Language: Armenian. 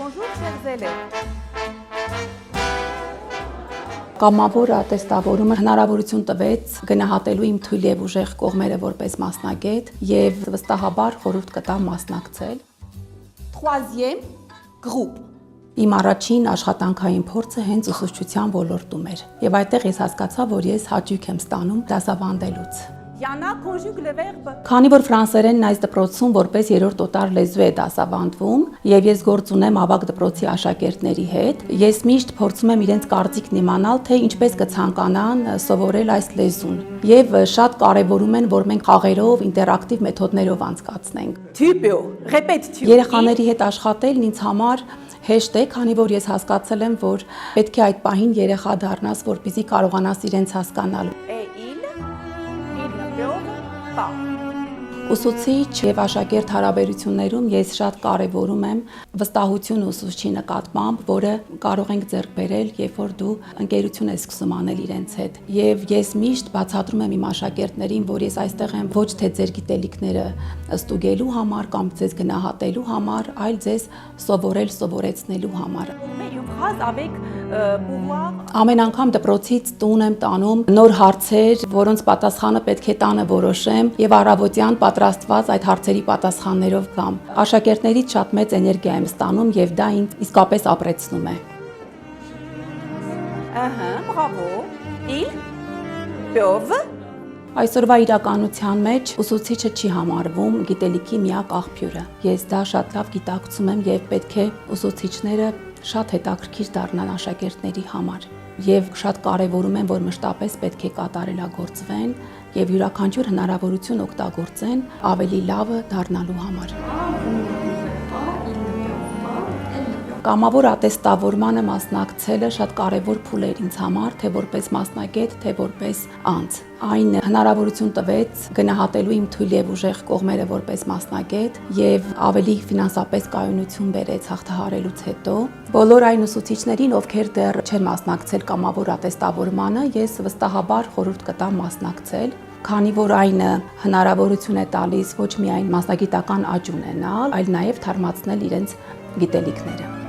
Bonjour, chers élèves. Կամավոր ատեստավորումը հնարավորություն տվեց գնահատելու իմ թույլ եւ ուժեղ կողմերը որպես մասնագետ եւ վստահաբար խորհուրդ կտամ մասնակցել։ Troisième groupe. Իմ առաջին աշխատանքային փորձը հենց ուսուցչության ոլորտում էր եւ այդտեղ ես հասկացա, որ ես հաճույք եմ ստանում դասավանդելուց։ Yana conjugue le verbe. Քանի որ ֆրանսերենն այս դպրոցում որպես երրորդ օտար լեզու է դասավանդվում եւ ես գործ ունեմ ավագ դպրոցի աշակերտների հետ, ես միշտ փորձում եմ իրենց կարծիքն իմանալ, թե ինչպես կցանկանան սովորել այս լեզուն եւ շատ կարեւորում են, որ մենք խաղերով, ինտերակտիվ մեթոդներով անցկացնենք։ Tu peux. Répète tu. Երեխաների հետ աշխատելն ինձ համար հեշտ է, քանի որ ես հասկացել եմ, որ պետք է այդ պահին երեխա դառնաս, որպեսզի կարողանաս իրենց հասկանալ։ Et ils ne peuvent pas. Ուսուցիչ եւ աշակերտ հարաբերություններում ես շատ կարեւորում եմ վստահություն ուսուցչի նկատմամբ, որը կարող ենք ձեռք բերել, երբ որ դու ընկերություն ես սկսում անել իրենց հետ։ Եվ ես միշտ բացատրում եմ իմ աշակերտներին, որ ես այստեղ եմ ոչ թե ձեր գիտելիքները ստուգելու համար կամ ձեզ գնահատելու համար, այլ ձեզ սովորեցնելու համար։ Mais une phrase avec pouvoir. Ամեն անգամ դպրոցից տուն եմ տանում նոր հարցեր, որոնց պատասխանը պետք է տանը որոշեմ եւ առավոտյան պատրաստված այդ հարցերի պատասխաններով կամ աշակերտներից շատ մեծ էներգիա եմ ստանում եւ դա ինձ իսկապես ապրեցնում է։ Bravo. Ils peuvent. Այսօրվա իրականության մեջ ուսուցիչը չի համարվում գիտելիքի միակ աղբյուրը։ Ես դա շատ լավ գիտակցում եմ եւ պետք է ուսուցիչները շատ հետաքրքիր դառնան աշակերտների համար եւ շատ կարեւորում եմ, որ մշտապես պետք է կատարելագործվեն եւ յուրաքանչյուր հնարավորություն օգտագործեն ավելի լավը դառնալու համար։ Կամավոր ատեստավորմանը մասնակցելը շատ կարևոր փուլ էր ինձ համար, թե որպես մասնագետ, թե որպես անձ։ Այն հնարավորություն տվեց գնահատելու իմ թույլ եւ ուժեղ կողմերը որպես մասնագետ եւ ավելի ֆինանսապես կայունություն բերեց հաղթահարելուց հետո։ Բոլոր այն ուսուցիչներին, ովքեր դեռ չեն մասնակցել կամավոր ատեստավորմանը, ես վստահաբար խորհուրդ կտամ մասնակցել, քանի որ այն հնարավորություն է տալիս ոչ միայն մասնագիտական աճ ունենալ, այլ նաեւ թարմացնել իրենց գիտելիքները։